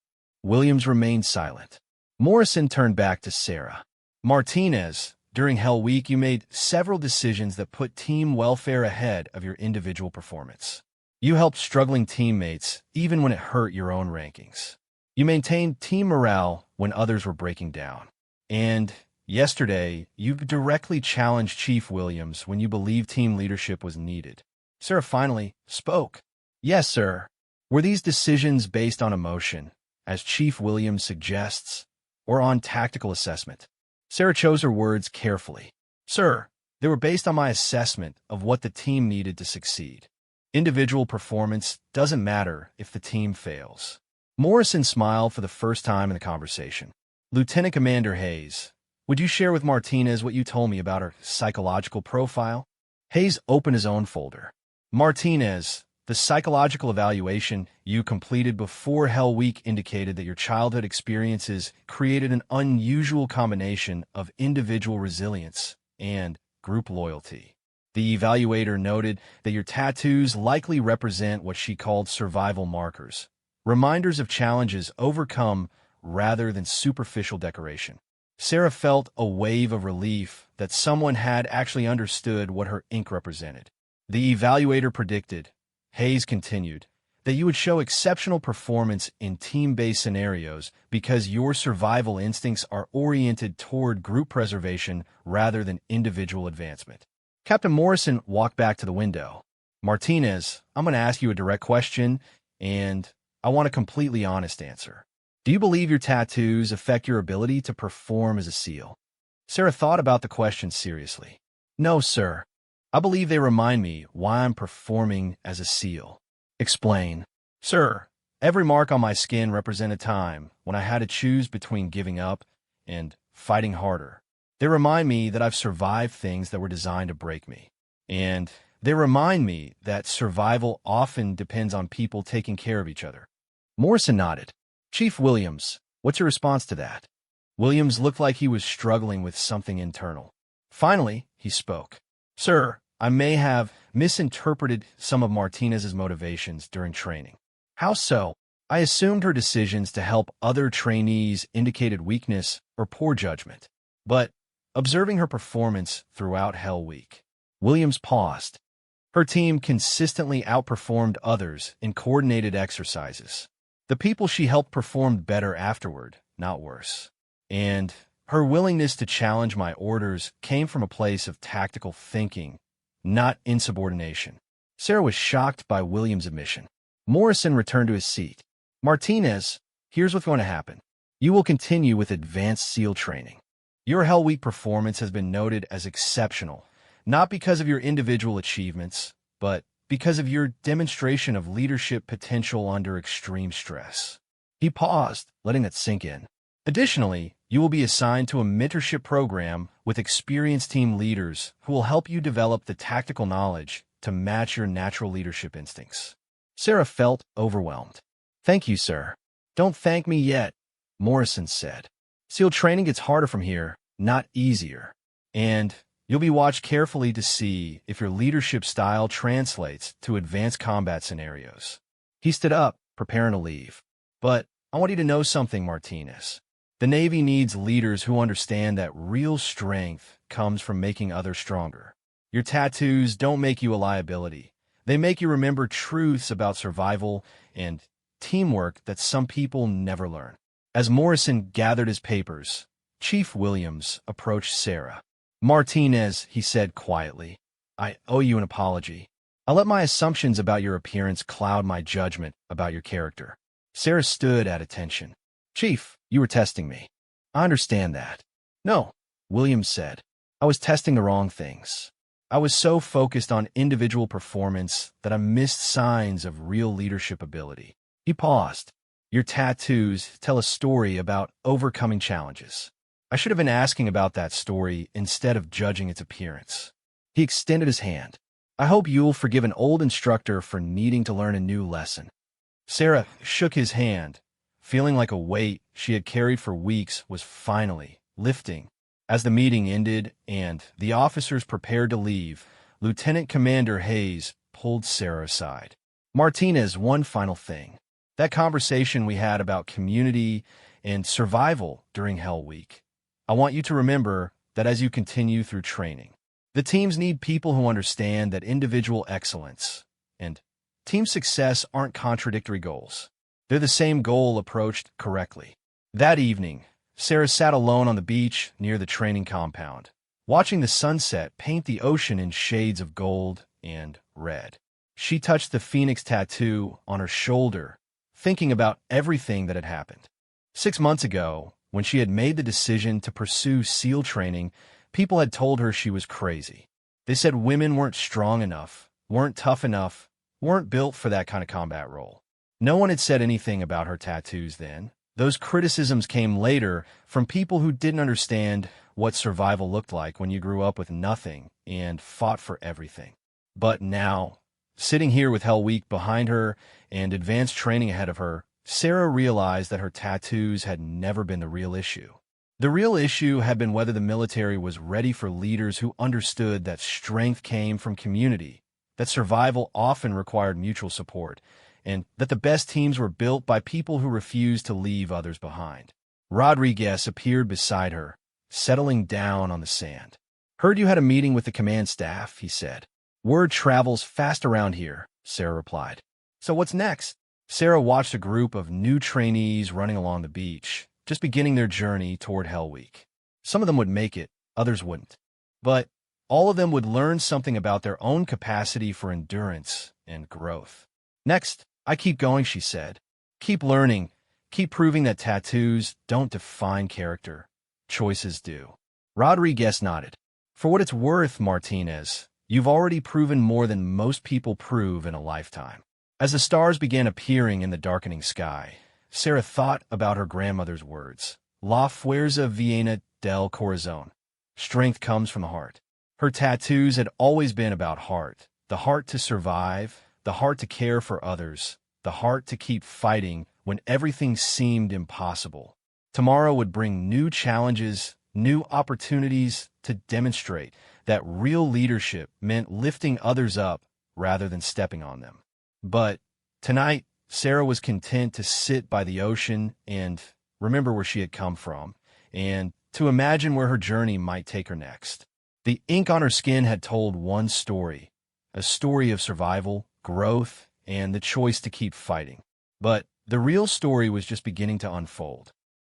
Williams remained silent. Morrison turned back to Sarah. Martinez, during Hell Week, you made several decisions that put team welfare ahead of your individual performance. You helped struggling teammates even when it hurt your own rankings. You maintained team morale when others were breaking down. And yesterday, you directly challenged Chief Williams when you believed team leadership was needed. Sarah finally spoke. Yes, sir. Were these decisions based on emotion, as Chief Williams suggests, or on tactical assessment? Sarah chose her words carefully. Sir, they were based on my assessment of what the team needed to succeed. Individual performance doesn't matter if the team fails. Morrison smiled for the first time in the conversation. Lieutenant Commander Hayes, would you share with Martinez what you told me about her psychological profile? Hayes opened his own folder. Martinez, the psychological evaluation you completed before Hell Week indicated that your childhood experiences created an unusual combination of individual resilience and group loyalty. The evaluator noted that your tattoos likely represent what she called survival markers, reminders of challenges overcome rather than superficial decoration. Sarah felt a wave of relief that someone had actually understood what her ink represented. The evaluator predicted, Hayes continued, that you would show exceptional performance in team-based scenarios because your survival instincts are oriented toward group preservation rather than individual advancement. Captain Morrison walked back to the window. Martinez, I'm going to ask you a direct question, and I want a completely honest answer. Do you believe your tattoos affect your ability to perform as a SEAL? Sarah thought about the question seriously. No, sir. I believe they remind me why I'm performing as a SEAL. Explain. Sir, every mark on my skin represent a time when I had to choose between giving up and fighting harder. They remind me that I've survived things that were designed to break me. And they remind me that survival often depends on people taking care of each other. Morrison nodded. Chief Williams, what's your response to that? Williams looked like he was struggling with something internal. Finally, he spoke. Sir, I may have misinterpreted some of Martinez's motivations during training. How so? I assumed her decisions to help other trainees indicated weakness or poor judgment. But observing her performance throughout Hell Week, Williams paused. Her team consistently outperformed others in coordinated exercises. The people she helped performed better afterward, not worse. And her willingness to challenge my orders came from a place of tactical thinking, not insubordination. Sarah was shocked by Williams' admission. Morrison returned to his seat. Martinez, here's what's going to happen. You will continue with advanced SEAL training. Your Hell Week performance has been noted as exceptional, not because of your individual achievements, but because of your demonstration of leadership potential under extreme stress. He paused, letting that sink in. Additionally, you will be assigned to a mentorship program with experienced team leaders who will help you develop the tactical knowledge to match your natural leadership instincts. Sarah felt overwhelmed. Thank you, sir. Don't thank me yet, Morrison said. SEAL training gets harder from here, not easier. And you'll be watched carefully to see if your leadership style translates to advanced combat scenarios. He stood up, preparing to leave. But I want you to know something, Martinez. The Navy needs leaders who understand that real strength comes from making others stronger. Your tattoos don't make you a liability. They make you remember truths about survival and teamwork that some people never learn. As Morrison gathered his papers, Chief Williams approached Sarah. Martinez, he said quietly, I owe you an apology. I let my assumptions about your appearance cloud my judgment about your character. Sarah stood at attention. Chief, you were testing me. I understand that. No, Williams said. I was testing the wrong things. I was so focused on individual performance that I missed signs of real leadership ability. He paused. Your tattoos tell a story about overcoming challenges. I should have been asking about that story instead of judging its appearance. He extended his hand. I hope you'll forgive an old instructor for needing to learn a new lesson. Sarah shook his hand, feeling like a weight she had carried for weeks was finally lifting. As the meeting ended and the officers prepared to leave, Lieutenant Commander Hayes pulled Sarah aside. Martinez, one final thing. That conversation we had about community and survival during Hell Week. I want you to remember that as you continue through training. The teams need people who understand that individual excellence and team success aren't contradictory goals. They're the same goal approached correctly. That evening, Sarah sat alone on the beach near the training compound, watching the sunset paint the ocean in shades of gold and red. She touched the phoenix tattoo on her shoulder, thinking about everything that had happened. 6 months ago, when she had made the decision to pursue SEAL training, people had told her she was crazy. They said women weren't strong enough, weren't tough enough, weren't built for that kind of combat role. No one had said anything about her tattoos then. Those criticisms came later from people who didn't understand what survival looked like when you grew up with nothing and fought for everything. But now, sitting here with Hell Week behind her and advanced training ahead of her, Sarah realized that her tattoos had never been the real issue. The real issue had been whether the military was ready for leaders who understood that strength came from community, that survival often required mutual support, and that the best teams were built by people who refused to leave others behind. Rodriguez appeared beside her, settling down on the sand. Heard you had a meeting with the command staff, he said. Word travels fast around here, Sarah replied. So what's next? Sarah watched a group of new trainees running along the beach, just beginning their journey toward Hell Week. Some of them would make it, others wouldn't. But All of them would learn something about their own capacity for endurance and growth. Next, I keep going, she said. Keep learning. Keep proving that tattoos don't define character. Choices do. Rodriguez nodded. For what it's worth, Martinez, you've already proven more than most people prove in a lifetime. As the stars began appearing in the darkening sky, Sarah thought about her grandmother's words. La fuerza viene del corazón. Strength comes from the heart. Her tattoos had always been about heart. The heart to survive, the heart to care for others, the heart to keep fighting when everything seemed impossible. Tomorrow would bring new challenges, new opportunities to demonstrate that real leadership meant lifting others up rather than stepping on them. But tonight, Sarah was content to sit by the ocean and remember where she had come from, and to imagine where her journey might take her next. The ink on her skin had told one story, a story of survival, growth, and the choice to keep fighting. But the real story was just beginning to unfold.